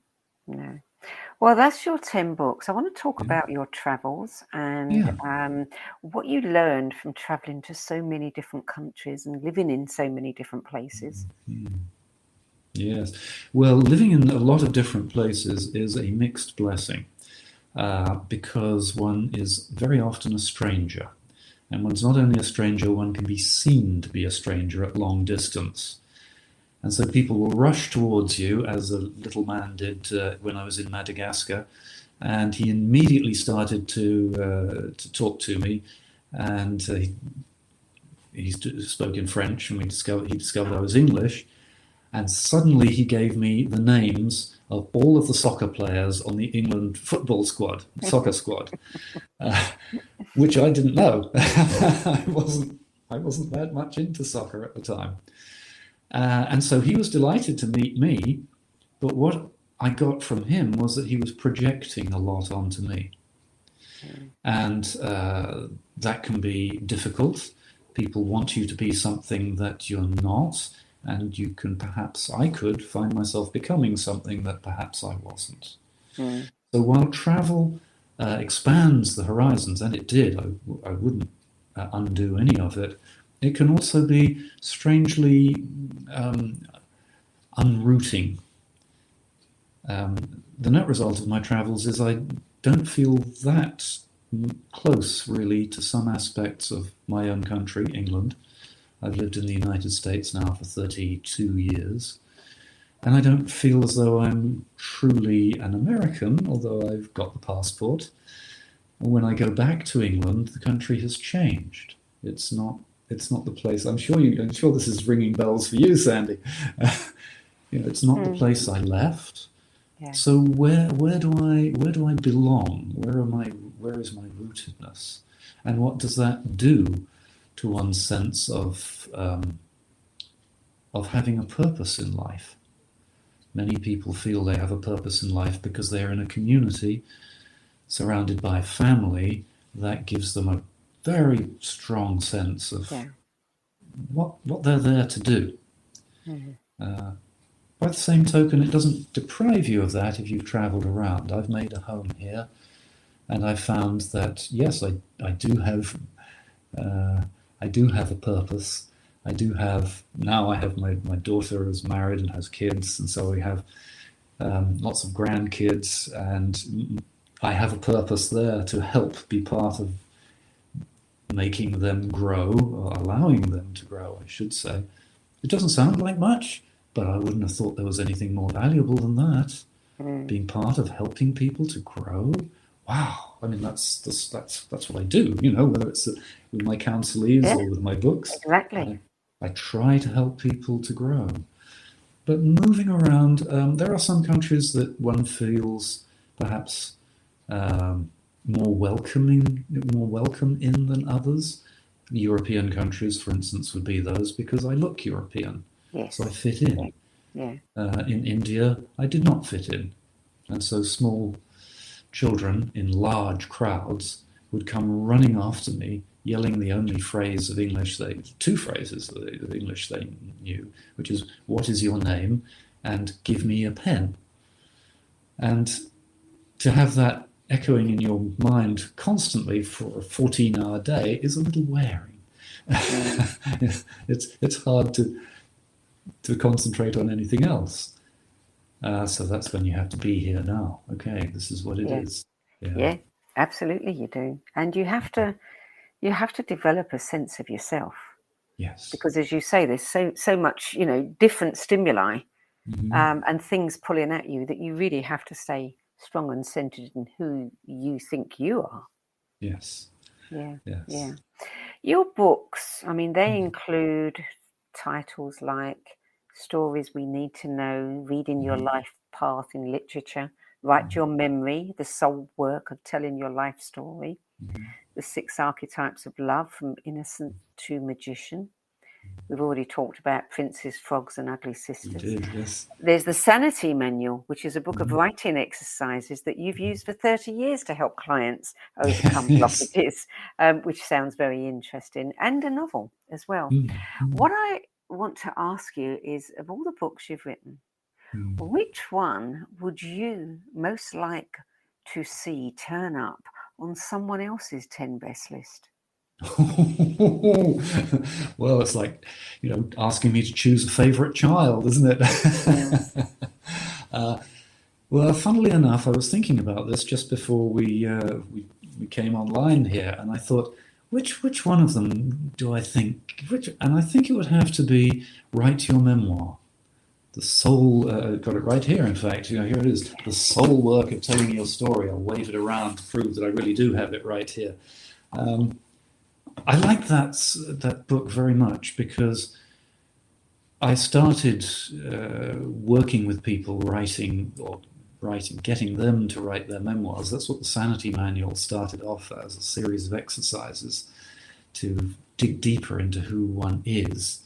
S2: Well, that's your 10 books. I want to talk about your travels and what you learned from traveling to so many different countries and living in so many different places.
S3: Mm-hmm. Yes. Well, living in a lot of different places is a mixed blessing because one is very often a stranger. And one's not only a stranger, one can be seen to be a stranger at long distance. And so people will rush towards you, as a little man did when I was in Madagascar. And he immediately started to talk to me. And he spoke in French, and he discovered I was English. And suddenly he gave me the names of all of the soccer players on the England soccer squad, which I didn't know. I wasn't that much into soccer at the time. And so he was delighted to meet me, but what I got from him was that he was projecting a lot onto me. And that can be difficult. People want you to be something that you're not, and I could find myself becoming something that perhaps I wasn't. So while travel expands the horizons, and it did, I wouldn't undo any of it, it can also be strangely unrooting. The net result of my travels is I don't feel that close, really, to some aspects of my own country, England. I've lived in the United States now for 32 years, and I don't feel as though I'm truly an American, although I've got the passport. When I go back to England, the country has changed. It's not the place. I'm sure this is ringing bells for you, Sandie. It's not the place I left. Yeah. So where do I belong? Where is my rootedness? And what does that do to one's sense of having a purpose in life? Many people feel they have a purpose in life because they're in a community surrounded by family that gives them a very strong sense of what they're there to do. By the same token, it doesn't deprive you of that if you've travelled around. I've made a home here, and I've found that yes, I do have a purpose. I have my daughter is married and has kids, and so we have lots of grandkids, and I have a purpose there to help be part of making them grow, or allowing them to grow, I should say. It doesn't sound like much, but I wouldn't have thought there was anything more valuable than that. Being part of helping people to grow. wow, I mean, that's what I do, whether it's with my counselees or with my books.
S2: Exactly.
S3: I try to help people to grow. But moving around, there are some countries that one feels perhaps more welcome in than others. European countries, for instance, would be those because I look European,
S2: Yes.
S3: so I fit in.
S2: Yeah.
S3: In India, I did not fit in, and so small children in large crowds would come running after me, yelling the only phrase of English two phrases of English they knew, which is "What is your name?" and "Give me a pen." And to have that echoing in your mind constantly for a 14-hour day is a little wearing. It's hard to concentrate on anything else. So that's when you have to be here now. Okay, this is what it is.
S2: Yeah, absolutely you do. And you have to develop a sense of yourself.
S3: Yes.
S2: Because as you say, there's so much, different stimuli and things pulling at you that you really have to stay strong and centered in who you think you are.
S3: Yes.
S2: Yeah.
S3: Yes.
S2: Yeah. Your books, I mean, they include titles like Stories We Need to Know, Reading Your Life Path in Literature, Write Your Memory, The Soul Work of Telling Your Life Story, The 6 Archetypes of Love, From Innocent to Magician. We've already talked about Princes, Frogs and Ugly Sisters.
S3: You did, yes.
S2: There's the Sanity Manual, which is a book of writing exercises that you've used for 30 years to help clients overcome blockages, which sounds very interesting, and a novel as well. What I want to ask you is, of all the books you've written, which one would you most like to see turn up on someone else's 10 best list?
S3: Well, it's like, asking me to choose a favorite child, isn't it? Well, funnily enough, I was thinking about this just before we came online here, and I thought, which one of them do I think? And I think it would have to be Write Your Memoir. The soul, got it right here, in fact. Here it is. The soul work of telling your story. I'll wave it around to prove that I really do have it right here. I like that book very much because I started working with people writing, getting them to write their memoirs. That's what the Sanity Manual started off as, a series of exercises to dig deeper into who one is.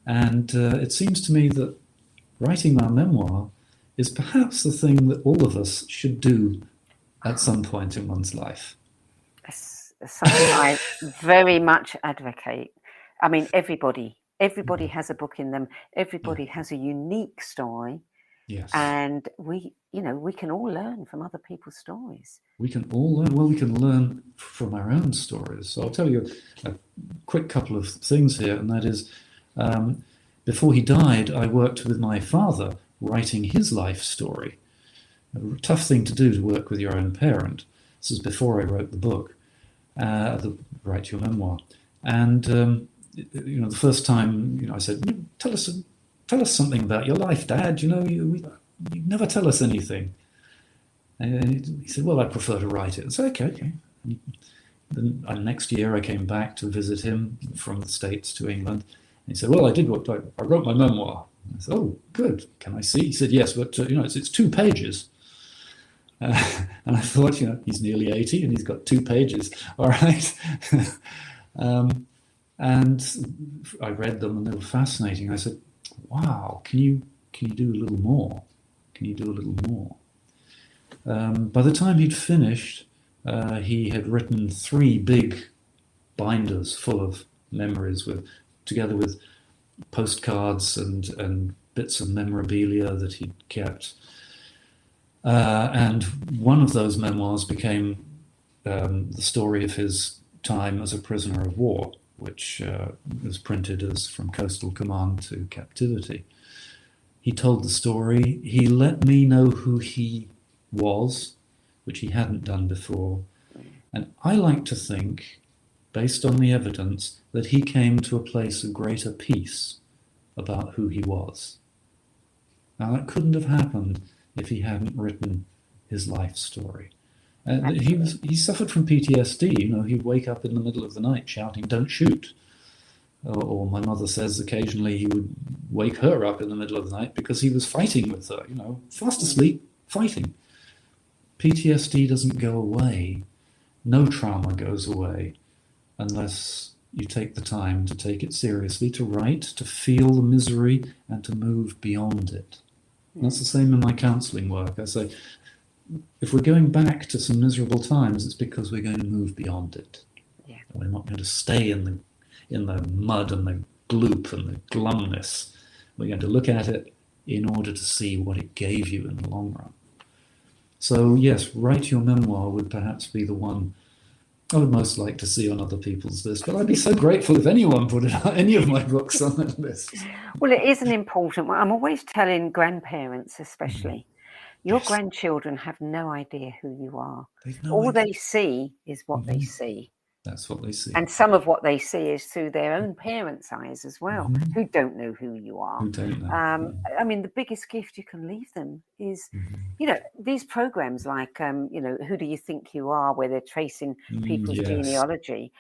S3: And it seems to me that writing our memoir is perhaps the thing that all of us should do at some point in one's life.
S2: Something I very much advocate. I mean, everybody has a book in them. Everybody has a unique story.
S3: Yes.
S2: And we can all learn from other people's stories.
S3: We can all learn. Well, we can learn from our own stories. So I'll tell you a quick couple of things here, and that is, before he died, I worked with my father writing his life story. A tough thing to do, to work with your own parent. This is before I wrote the book. Write Your Memoir, and the first time, I said, tell us something about your life, Dad. You never tell us anything. And he said, well, I prefer to write it. I said, okay. Then next year I came back to visit him from the States to England, and he said, well, I wrote my memoir. I said, oh, good. Can I see? He said, yes, but it's 2 pages. And I thought, he's nearly 80 and he's got 2 pages. All right. And I read them and they were fascinating. I said, wow, can you do a little more? Can you do a little more? By the time he'd finished, he had written 3 big binders full of memories, together with postcards and bits of memorabilia that he'd kept. And one of those memoirs became the story of his time as a prisoner of war, which was printed as From Coastal Command to Captivity. He told the story. He let me know who he was, which he hadn't done before. And I like to think, based on the evidence, that he came to a place of greater peace about who he was. Now, that couldn't have happened if he hadn't written his life story. And he suffered from PTSD. You know, he'd wake up in the middle of the night shouting, "Don't shoot." Or my mother says occasionally he would wake her up in the middle of the night because he was fighting with her, you know, fast asleep, fighting. PTSD doesn't go away. No trauma goes away unless you take the time to take it seriously, to write, to feel the misery, and to move beyond it. And that's the same in my counselling work. I say, if we're going back to some miserable times, it's because we're going to move beyond it.
S2: Yeah.
S3: We're not going to stay in the mud and the gloop and the glumness. We're going to look at it in order to see what it gave you in the long run. So yes, Write Your Memoir would perhaps be the one I would most like to see on other people's list, but I'd be so grateful if anyone put any of my books on that list.
S2: Well, it is an important one. I'm always telling grandparents especially, your grandchildren have no idea who you are. All they see is what they see.
S3: That's what they see.
S2: And some of what they see is through their own parents' eyes as well, who don't know who you are.
S3: Who don't know.
S2: I mean, the biggest gift you can leave them is, you know, these programs like, you know, Who Do You Think You Are, where they're tracing people's genealogy.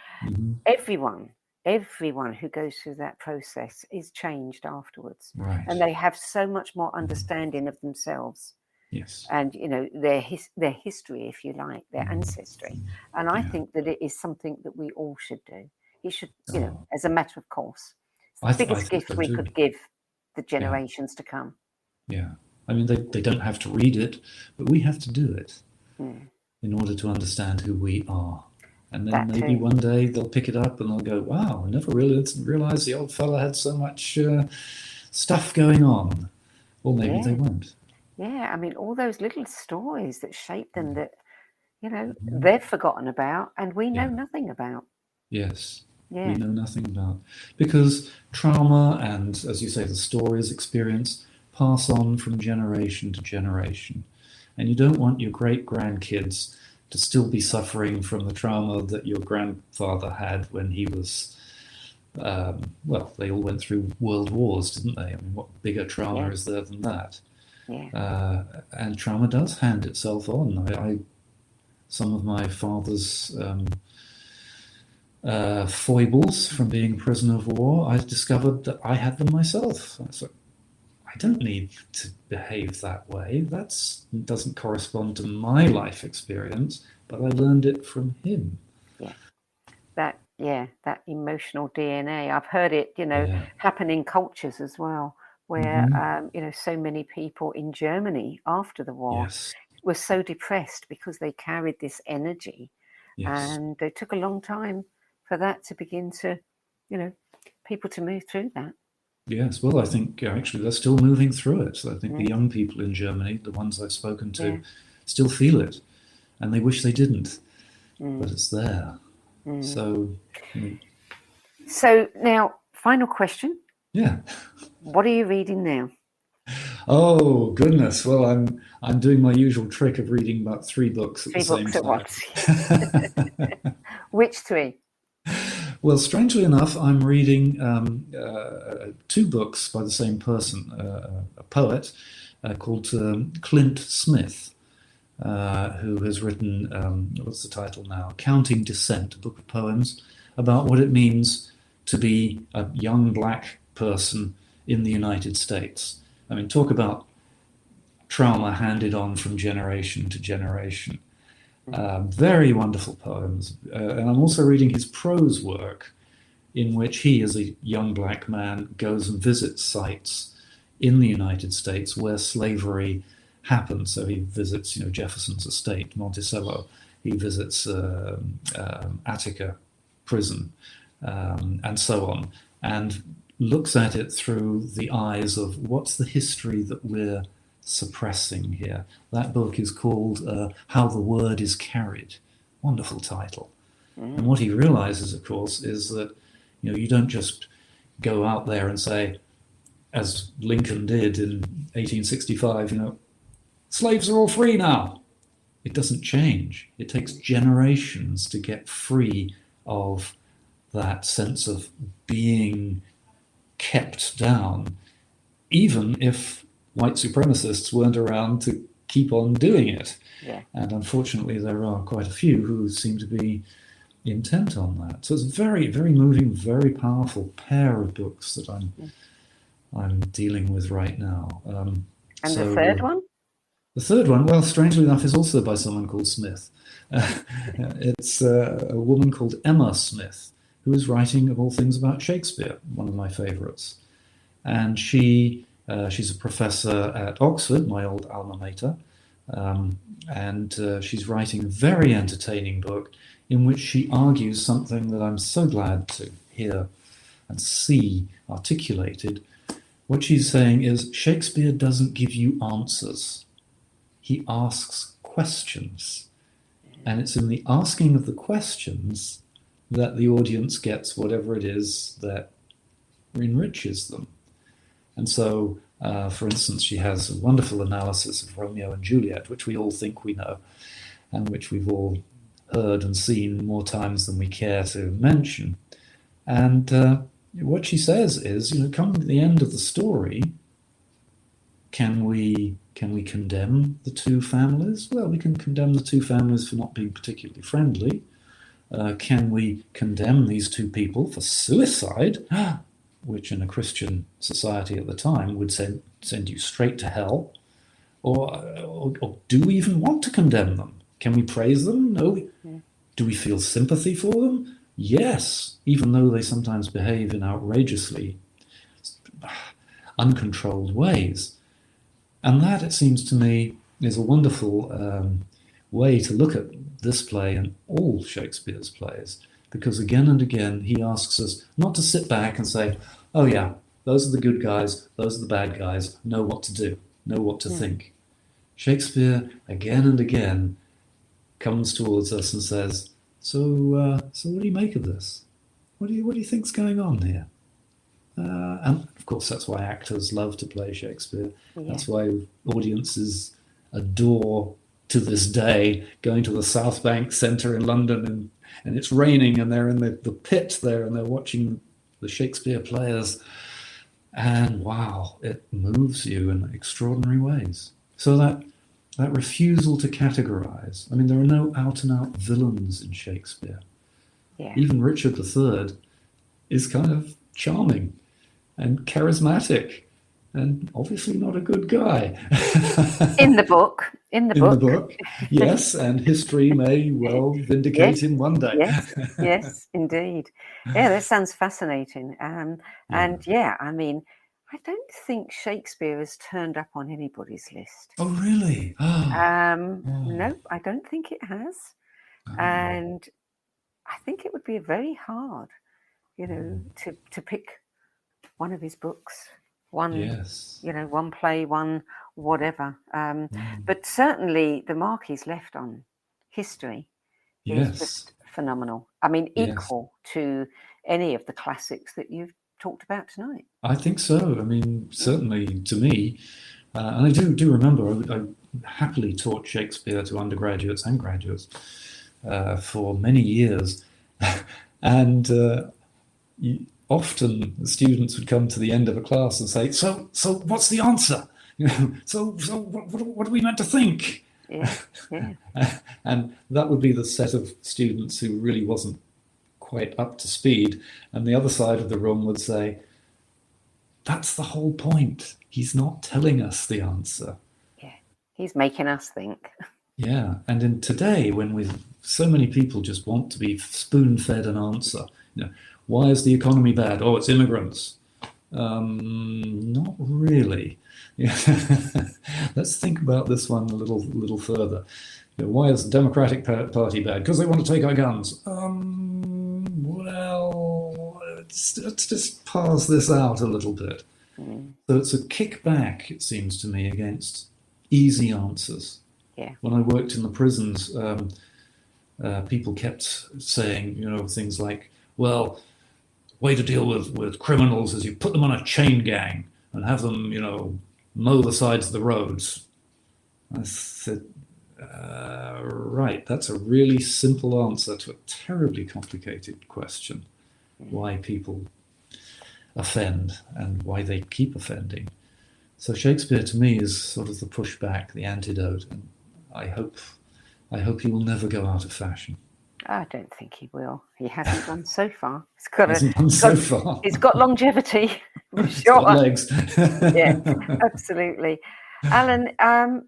S2: Everyone who goes through that process is changed afterwards.
S3: Right.
S2: And they have so much more understanding of themselves.
S3: Yes.
S2: And, you know, their history, if you like, their ancestry. And I think that it is something that we all should do. It should, you know, as a matter of course. It's the biggest gift we could give the generations to come.
S3: Yeah. I mean, they don't have to read it, but we have to do it in order to understand who we are. And then maybe one day they'll pick it up and they'll go, wow, I never really realized the old fella had so much stuff going on. Or maybe they won't.
S2: Yeah, I mean, all those little stories that shape them that, you know, they've forgotten about and we know nothing about.
S3: Yes,
S2: we
S3: know nothing about. Because trauma and, as you say, the stories, experience, pass on from generation to generation. And you don't want your great-grandkids to still be suffering from the trauma that your grandfather had when he was, well, they all went through world wars, didn't they? I mean, what bigger trauma is there than that? Yeah. And trauma does hand itself on. Some of my father's foibles from being a prisoner of war, I discovered that I had them myself. So I don't need to behave that way. That doesn't correspond to my life experience, but I learned it from him.
S2: That emotional DNA. I've heard it, you know, happen in cultures as well. Where, you know, so many people in Germany after the war were so depressed because they carried this energy. And it took a long time for that to begin to, you know, people to move through that.
S3: Yes, well, I think actually they're still moving through it. So I think the young people in Germany, the ones I've spoken to, still feel it. And they wish they didn't, but it's there. So
S2: now, final question.
S3: Yeah.
S2: What are you reading now?
S3: Oh goodness! Well, I'm doing my usual trick of reading about 3 books at the same time.
S2: Once. Which 3?
S3: Well, strangely enough, I'm reading 2 books by the same person, a poet called Clint Smith, who has written what's the title now? Counting Descent, a book of poems about what it means to be a young black person in the United States. I mean, talk about trauma handed on from generation to generation. Very wonderful poems. And I'm also reading his prose work, in which he, as a young black man, goes and visits sites in the United States where slavery happened. So he visits, you know, Jefferson's estate, Monticello. He visits Attica prison, and so on. And looks at it through the eyes of what's the history that we're suppressing here. That book is called How the Word is Carried. Wonderful title. And what he realizes, of course, is that, you know, you don't just go out there and say, as Lincoln did in 1865, you know, slaves are all free now. It doesn't change. It takes generations to get free of that sense of being kept down, even if white supremacists weren't around to keep on doing it.
S2: Yeah.
S3: And unfortunately, there are quite a few who seem to be intent on that. So it's a very, very moving, very powerful pair of books that I'm dealing with right now.
S2: And the third one?
S3: The third one, well, strangely enough, is also by someone called Smith. It's a woman called Emma Smith, who is writing, of all things, about Shakespeare, one of my favourites. And she's a professor at Oxford, my old alma mater, and she's writing a very entertaining book in which she argues something that I'm so glad to hear and see articulated. What she's saying is Shakespeare doesn't give you answers. He asks questions. And it's in the asking of the questions that the audience gets whatever it is that enriches them. And so, for instance, she has a wonderful analysis of Romeo and Juliet, which we all think we know, and which we've all heard and seen more times than we care to mention. And what she says is, come to the end of the story, can we condemn the two families? Well, we can condemn the two families for not being particularly friendly. Can we condemn these two people for suicide, which in a Christian society at the time would send you straight to hell? Or do we even want to condemn them? Can we praise them? No. Do we feel sympathy for them? Yes, even though they sometimes behave in outrageously uncontrolled ways. And that, it seems to me, is a wonderful way to look at this play and all Shakespeare's plays, because again and again he asks us not to sit back and say, oh yeah, those are the good guys, those are the bad guys, know what to do, know what to think. Shakespeare, again and again, comes towards us and says, so what do you make of this? What do you think's going on here? And of course, that's why actors love to play Shakespeare. Yeah. That's why audiences adore, to this day, going to the South Bank Centre in London and it's raining and they're in the pit there and they're watching the Shakespeare players. And wow, it moves you in extraordinary ways. So that refusal to categorize. I mean, there are no out-and-out villains in Shakespeare. Yeah. Even Richard III is kind of charming and charismatic and obviously not a good guy.
S2: In the book. In the book,
S3: yes, and history may well vindicate him one day.
S2: Yes, indeed. Yeah, that sounds fascinating. And yeah, I mean, I don't think Shakespeare has turned up on anybody's list.
S3: Oh, really?
S2: No, I don't think it has. And I think it would be very hard, to pick one of his books, one play, one whatever. But certainly the mark he's left on history is just phenomenal. I mean, equal to any of the classics that you've talked about tonight.
S3: I think so. I mean, certainly to me, and I do remember I happily taught Shakespeare to undergraduates and graduates for many years, and often the students would come to the end of a class and say, "So what's the answer? So what are we meant to think?"
S2: Yeah.
S3: And that would be the set of students who really wasn't quite up to speed, and the other side of the room would say, that's the whole point. He's not telling us the answer.
S2: Yeah, he's making us think.
S3: Yeah, and in today, when so many people just want to be spoon-fed an answer, why is the economy bad? Oh, it's immigrants. Not really. Let's think about this one a little further. Why is the Democratic Party bad? Because they want to take our guns. Well, let's just parse this out a little bit. So it's a kickback, it seems to me, against easy answers.
S2: Yeah.
S3: When I worked in the prisons, people kept saying, things like, well, way to deal with criminals is you put them on a chain gang and have them, mow the sides of the roads. I said, right, that's a really simple answer to a terribly complicated question. Why people offend and why they keep offending. So Shakespeare to me is sort of the pushback, the antidote, and I hope he will never go out of fashion.
S2: I don't think he will. He hasn't done so far. He's got longevity, for
S3: He's
S2: sure.
S3: got legs.
S2: Yeah, absolutely. Allan, I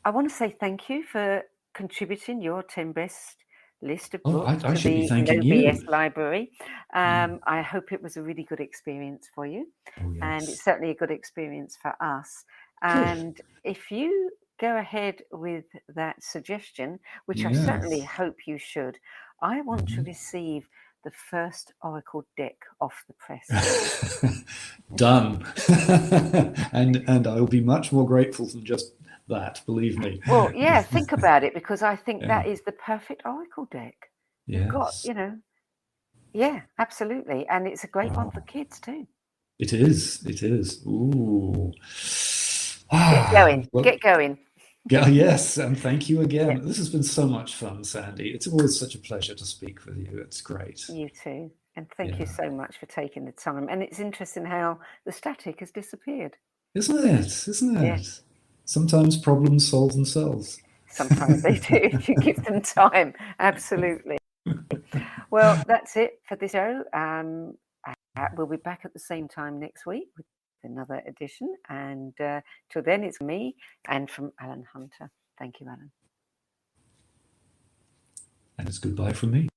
S2: want to say thank you for contributing your 10 best list of books
S3: I
S2: to
S3: should be
S2: the
S3: thanking
S2: No
S3: you.
S2: BS library. I hope it was a really good experience for you.
S3: Oh, yes.
S2: And it's certainly a good experience for us. And if you go ahead with that suggestion, which I certainly hope you should, I want to receive the first Oracle deck off the press.
S3: Done. and I will be much more grateful than just that, believe me.
S2: Well, yeah, think about it, because I think that is the perfect Oracle deck. You've got, yeah, absolutely. And it's a great one for kids too.
S3: It is. Ooh.
S2: Get going.
S3: Yeah, yes, and thank you again. Yeah. This has been so much fun, Sandie. It's always such a pleasure to speak with you. It's great.
S2: You too. And thank you so much for taking the time. And it's interesting how the static has disappeared.
S3: Isn't it? Yeah. Sometimes problems solve themselves.
S2: Sometimes they do, if you give them time. Absolutely. Well, that's it for this show. We'll be back at the same time next week with another edition. And till then, it's me and from Allan Hunter. Thank you, Allan.
S3: And it's goodbye from me.